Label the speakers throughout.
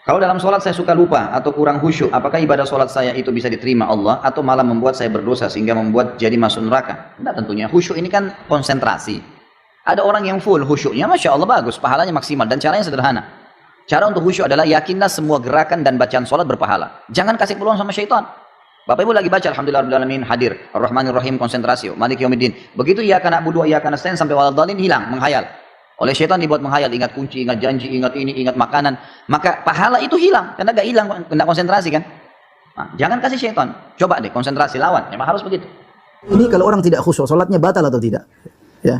Speaker 1: Kalau dalam sholat saya suka lupa atau kurang khusyuk, apakah ibadah sholat saya itu bisa diterima Allah atau malah membuat saya berdosa sehingga membuat jadi masuk neraka? Tidak tentunya. Khusyuk ini kan konsentrasi. Ada orang yang full khusyuknya, Masya Allah bagus, pahalanya maksimal dan caranya sederhana. Cara untuk khusyuk adalah yakinlah semua gerakan dan bacaan sholat berpahala. Jangan kasih peluang sama syaitan. Bapak Ibu lagi baca Alhamdulillahirrahmanirrahim, hadir, Ar-Rahmanir-Rahim, konsentrasi, Malik Yaumiddin. Begitu ya kana na'budu wa iyyaka nasta'in sampai waladhdallin hilang, menghayal. Oleh syaitan dibuat menghayal, ingat kunci, ingat janji, ingat ini, ingat makanan. Maka pahala itu hilang, karena gak hilang, kena konsentrasi kan. Nah, jangan kasih syaitan, coba deh konsentrasi, lawan, memang harus begitu.
Speaker 2: Ini kalau orang tidak khusyuk, sholatnya batal atau tidak? Ya,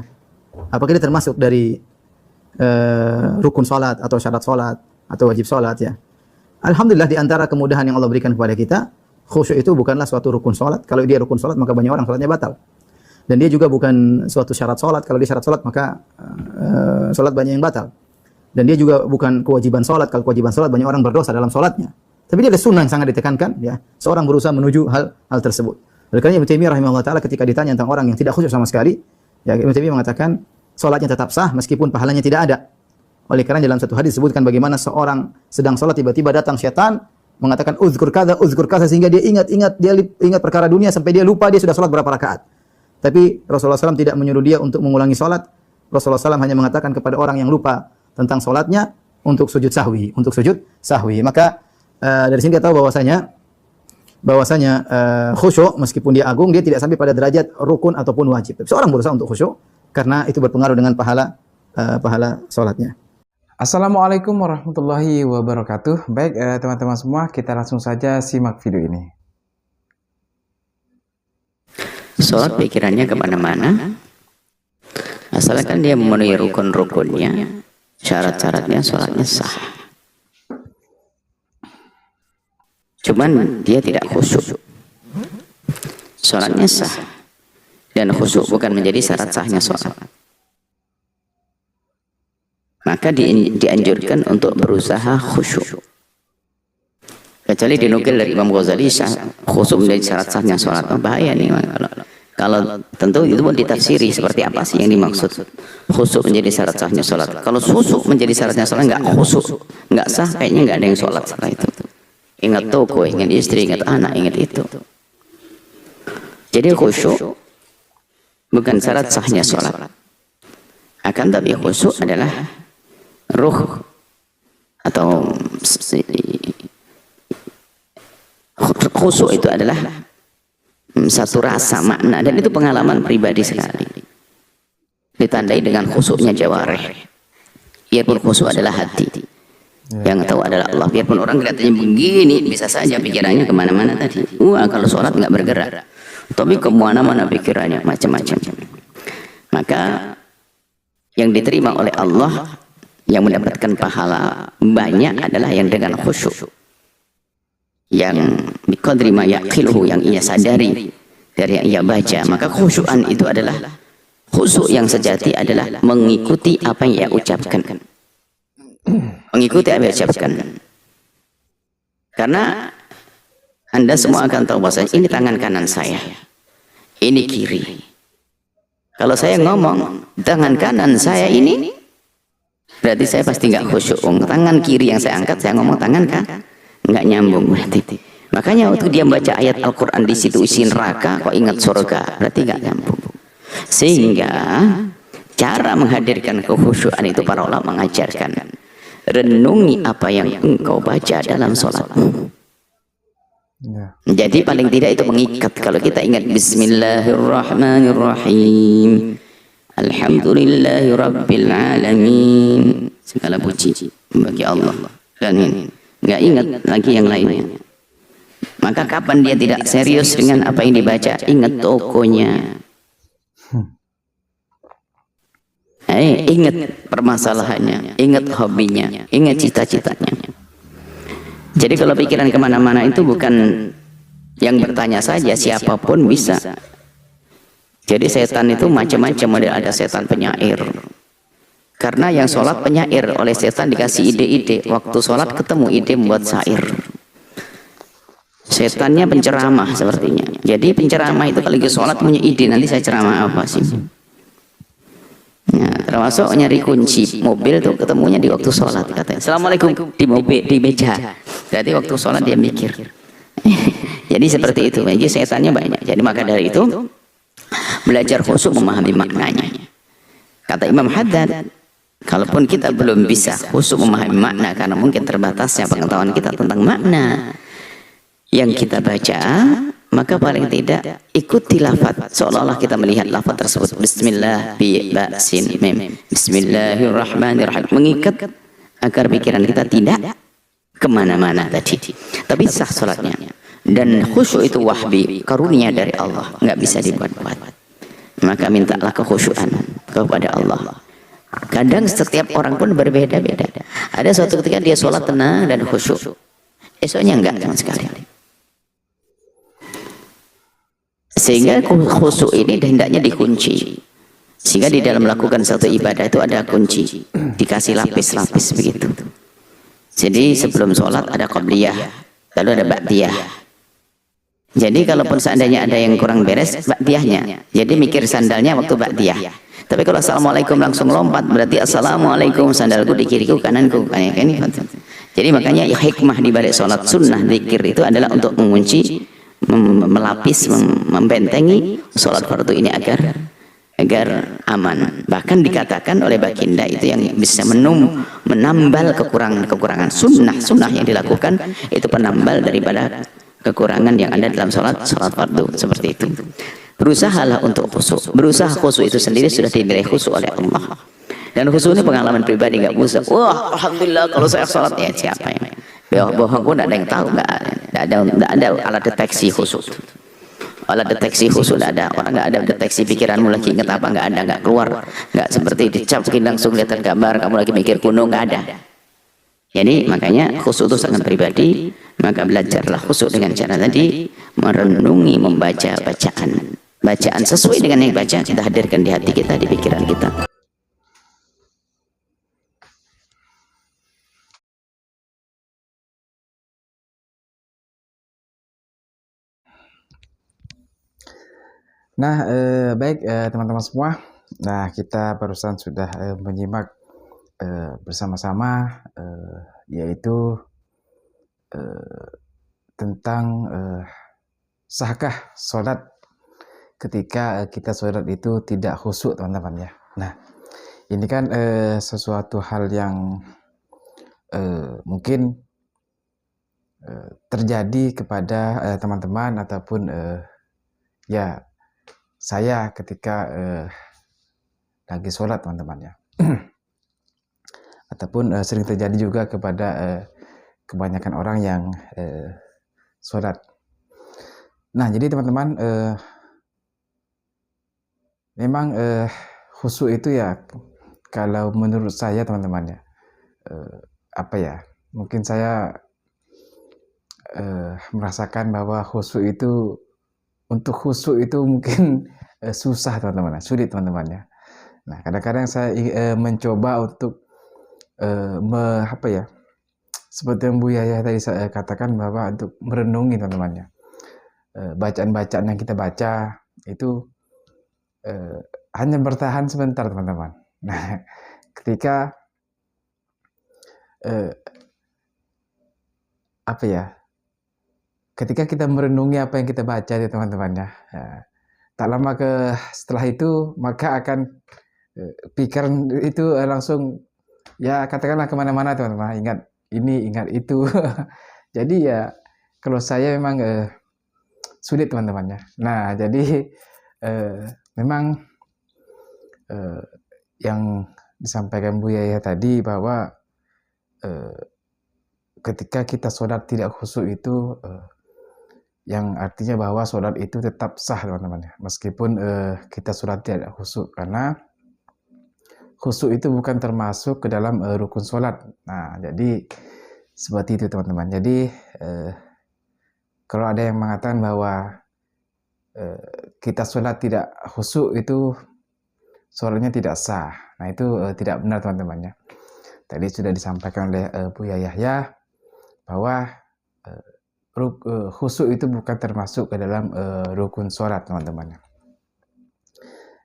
Speaker 2: apakah dia termasuk dari rukun sholat atau syarat sholat atau wajib sholat ya? Alhamdulillah di antara kemudahan yang Allah berikan kepada kita, khusyuk itu bukanlah suatu rukun sholat. Kalau dia rukun sholat maka banyak orang sholatnya batal. Dan dia juga bukan suatu syarat sholat. Kalau dia syarat sholat maka sholat banyak yang batal. Dan dia juga bukan kewajiban sholat. Kalau kewajiban sholat banyak orang berdosa dalam sholatnya. Tapi dia ada sunnah yang sangat ditekankan. Ya, seorang berusaha menuju hal tersebut. Oleh karena Ibnu Taimiyah rahimahullah taala ketika ditanya tentang orang yang tidak khusyuk sama sekali, ya Ibnu Taimiyah mengatakan sholatnya tetap sah meskipun pahalanya tidak ada. Oleh karena dalam satu hadis disebutkan bagaimana seorang sedang sholat tiba-tiba datang syaitan mengatakan uzkur kaza sehingga dia ingat perkara dunia sampai dia lupa dia sudah sholat berapa rakaat. Tapi Rasulullah SAW tidak menyuruh dia untuk mengulangi sholat. Rasulullah SAW hanya mengatakan kepada orang yang lupa tentang sholatnya untuk sujud sahwi. Maka dari sini kita tahu bahwasanya khusyuk meskipun dia agung dia tidak sampai pada derajat rukun ataupun wajib. Tapi seorang berusaha untuk khusyuk karena itu berpengaruh dengan pahala sholatnya.
Speaker 3: Assalamualaikum warahmatullahi wabarakatuh. Baik teman-teman semua, kita langsung saja simak video ini.
Speaker 4: Sholat pikirannya kemana-mana, asalkan dia memenuhi rukun-rukunnya, syarat-syaratnya, sholatnya sah. Cuman dia tidak khusyuk, sholatnya sah. Dan khusyuk bukan menjadi syarat sahnya sholat. Maka dianjurkan untuk berusaha khusyuk. Kecuali dinukil dari Imam Ghazali, khusyuk menjadi syarat sahnya sholat. Oh, bahaya nih. Kalau tentu itu pun ditafsiri seperti apa sih yang dimaksud. Khusyuk menjadi syarat sahnya sholat. Kalau khusyuk menjadi syaratnya sholat, nggak khusyuk, nggak sah, kayaknya nggak ada yang sholat setelah itu. Ingat toko, ingat istri, ingat anak, ingat itu. Jadi khusyuk bukan syarat sahnya sholat. Akan tapi khusyuk adalah ruh atau khusyuk itu adalah satu rasa makna dan itu pengalaman pribadi sekali. Ditandai dengan khusyuknya jawarih. Biarpun khusyuk adalah hati, yang tahu adalah Allah. Biarpun orang kelihatannya begini, bisa saja pikirannya kemana-mana tadi. Wah, kalau sholat nggak bergerak, tapi kemana-mana pikirannya macam-macam. Maka yang diterima oleh Allah, yang mendapatkan pahala banyak adalah yang dengan khusyuk, yang biqadri ma yaqiluhu, yang ia sadari dari yang ia baca. Maka khusyuan itu adalah khusyuk yang sejati adalah mengikuti apa yang ia ucapkan. Mengikuti apa yang ia ucapkan. Karena Anda semua akan tahu bahwa ini tangan kanan saya, ini kiri. Kalau saya ngomong tangan kanan saya ini, berarti saya pasti nggak khusyuk. Tangan kiri yang saya angkat, saya ngomong tangan kan nggak nyambung berarti. Makanya waktu dia membaca ayat Al-Quran di situ isi neraka, kok ingat surga, berarti nggak nyambung. Sehingga cara menghadirkan kekhusyuan itu para ulama mengajarkan, renungi apa yang engkau baca dalam sholatmu. Jadi paling tidak itu mengikat. Kalau kita ingat Bismillahirrahmanirrahim, Alhamdulillahirabbil alamin, segala puji bagi Allah, dan ini nggak ingat lagi yang lainnya. Maka kapan dia tidak serius dengan apa yang dibaca? Ingat tokonya, ingat permasalahannya, ingat hobinya, ingat cita-citanya. Jadi kalau pikiran kemana-mana itu bukan yang bertanya saja, siapapun bisa. Jadi setan itu macam-macam, ada setan penyair. Karena yang sholat penyair, oleh setan dikasih ide-ide. Waktu sholat ketemu ide membuat syair. Setannya penceramah sepertinya. Jadi penceramah itu kalau lagi sholat punya ide, nanti saya ceramah apa sih? Nah, Termasuk nyari kunci mobil tuh ketemunya di waktu sholat katanya. Assalamualaikum di mobil di meja. Berarti waktu sholat dia mikir. Jadi seperti itu. Jadi setannya banyak. Jadi maka dari itu belajar khusyuk memahami maknanya. Kata Imam Haddad, kalaupun kita belum bisa khusyuk memahami makna karena mungkin terbatasnya pengetahuan kita tentang makna yang kita baca, maka paling tidak ikuti lafaz seolah-olah kita melihat lafaz tersebut. Bismillah bi ba sin mim. Bismillahirrahmanirrahim. Mengikat agar pikiran kita tidak kemana-mana tadi. Tapi sah sholatnya. Dan khusyuk itu wahbi, karunia dari Allah, nggak bisa dibuat-buat. Maka mintalah kekhusyuan kepada Allah. Kadang setiap orang pun berbeda-beda. Ada suatu ketika dia sholat tenang dan khusyuk, esoknya enggak sama sekali. Sehingga khusyuk ini hendaknya dikunci. Sehingga di dalam melakukan satu ibadah itu ada kunci, dikasih lapis-lapis begitu. Jadi sebelum sholat ada qabliyah, lalu ada ba'diyah. Jadi kalaupun seandainya ada yang kurang beres, ba'diyahnya. Jadi mikir sandalnya waktu ba'diyah. Tapi kalau assalamualaikum langsung lompat, berarti assalamualaikum sandalku di kiriku kananku. Kayak ini. Jadi makanya hikmah di balik sholat sunnah zikir itu adalah untuk mengunci, melapis, membentengi sholat fardu ini agar aman. Bahkan dikatakan oleh baginda itu yang bisa menambal kekurangan sunnah yang dilakukan itu penambal daripada kekurangan yang ada dalam sholat fardu. Seperti itu. Berusahalah untuk khusyuk. Berusaha khusyuk itu sendiri sudah dinilai khusyuk oleh Allah. Dan khusyuk ini pengalaman pribadi, nggak usah. Wah, alhamdulillah kalau saya sholat ya siapa yang bohong pun ada yang tahu, nggak ada alat deteksi khusyuk. Alat deteksi khusyuk nggak ada. Orang nggak ada deteksi pikiranmu lagi ingat apa, nggak keluar. Nggak seperti dicapkin langsung lihat gambar kamu lagi mikir kuno, nggak ada. Jadi makanya khusyuk itu sangat pribadi. Maka belajarlah khusyuk dengan cara tadi, merenungi, membaca bacaan sesuai dengan yang baca kita hadirkan di hati kita, di pikiran kita.
Speaker 3: Nah, baik teman-teman semua. Nah, kita barusan sudah menyimak bersama-sama yaitu tentang sahkah sholat ketika kita sholat itu tidak khusyuk, teman-teman ya. Nah, ini kan sesuatu hal yang mungkin terjadi kepada teman-teman ataupun ya saya ketika lagi sholat, teman-teman ya. Ataupun sering terjadi juga kepada kebanyakan orang yang sholat. Nah, jadi teman-teman memang khusyuk itu ya, kalau menurut saya teman-teman ya, apa ya, mungkin saya merasakan bahwa khusyuk itu, untuk khusyuk itu mungkin susah teman-teman, sulit teman-teman ya. Nah, kadang-kadang saya mencoba untuk apa ya, seperti yang Bu Yahya tadi saya katakan, bahwa untuk merenungi teman-teman ya, bacaan-bacaan yang kita baca itu hanya bertahan sebentar teman-teman. Nah, ketika apa ya, ketika kita merenungi apa yang kita baca ya teman-teman ya, tak lama setelah itu maka akan pikiran itu langsung ya katakanlah kemana-mana teman-teman, ingat ini ingat itu. Jadi ya kalau saya memang sulit teman-teman ya. Nah, jadi memang yang disampaikan Bu Yahya tadi bahwa ketika kita sholat tidak khusyuk itu yang artinya bahwa sholat itu tetap sah teman-teman ya, meskipun kita sholat tidak khusyuk, karena khusyuk itu bukan termasuk ke dalam rukun sholat. Nah, jadi seperti itu teman-teman. Jadi kalau ada yang mengatakan bahwa kita sholat tidak khusyuk itu sholatnya tidak sah, nah itu tidak benar teman-teman ya. Tadi sudah disampaikan oleh Bu Yahya bahwa khusyuk itu bukan termasuk ke dalam rukun sholat teman-teman.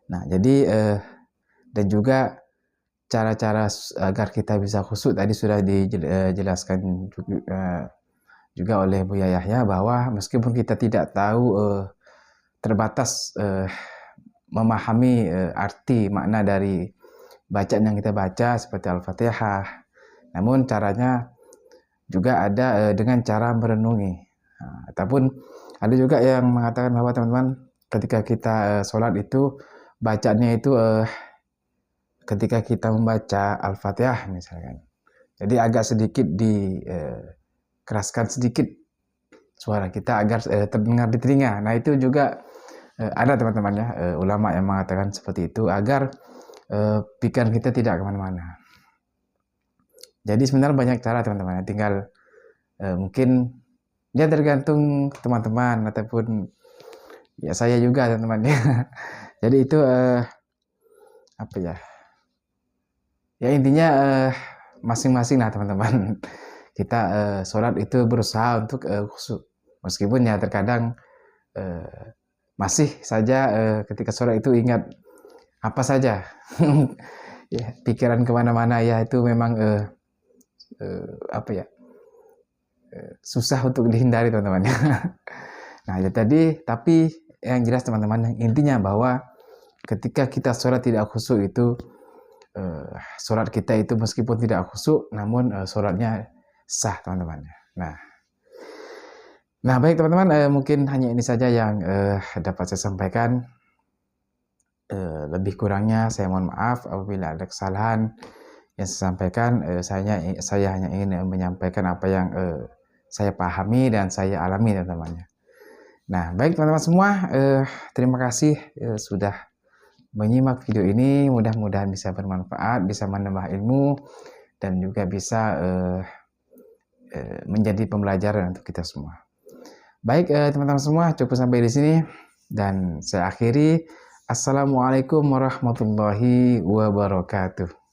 Speaker 3: Nah, jadi dan juga agar kita bisa khusyuk tadi sudah dijelaskan juga oleh Buya Yahya, bahwa meskipun kita tidak tahu terbatas memahami arti makna dari bacaan yang kita baca seperti Al-Fatihah, namun caranya juga ada dengan cara merenungi. Ataupun ada juga yang mengatakan bahwa teman-teman, ketika kita sholat itu bacaannya itu ketika kita membaca Al-Fatihah misalkan, jadi agak sedikit dikeraskan sedikit suara kita agar terdengar di telinga. Nah itu juga ada teman-teman ya, ulama yang mengatakan seperti itu agar pikiran kita tidak kemana-mana. Jadi sebenarnya banyak cara teman-teman, tinggal mungkin dia tergantung teman-teman ataupun ya saya juga teman-teman ya. Jadi itu apa ya? Ya intinya masing-masing lah teman-teman. Kita sholat itu berusaha untuk khusyuk, meskipun ya terkadang masih saja ketika sholat itu ingat apa saja, ya, pikiran kemana-mana, ya itu memang apa ya, susah untuk dihindari teman-teman. Nah ya tadi, tapi yang jelas teman-teman, intinya bahwa ketika kita sholat tidak khusyuk itu sholat kita itu meskipun tidak khusyuk, namun sholatnya sah teman-teman. Nah baik teman-teman, mungkin hanya ini saja yang dapat saya sampaikan. Lebih kurangnya saya mohon maaf apabila ada kesalahan yang saya sampaikan. Saya hanya ingin menyampaikan apa yang saya pahami dan saya alami teman-teman. Nah baik teman-teman semua, terima kasih sudah menyimak video ini. Mudah-mudahan bisa bermanfaat, bisa menambah ilmu, dan juga bisa menjadi pembelajaran untuk kita semua. Baik teman-teman semua, cukup sampai di sini dan saya akhiri. Assalamualaikum warahmatullahi wabarakatuh.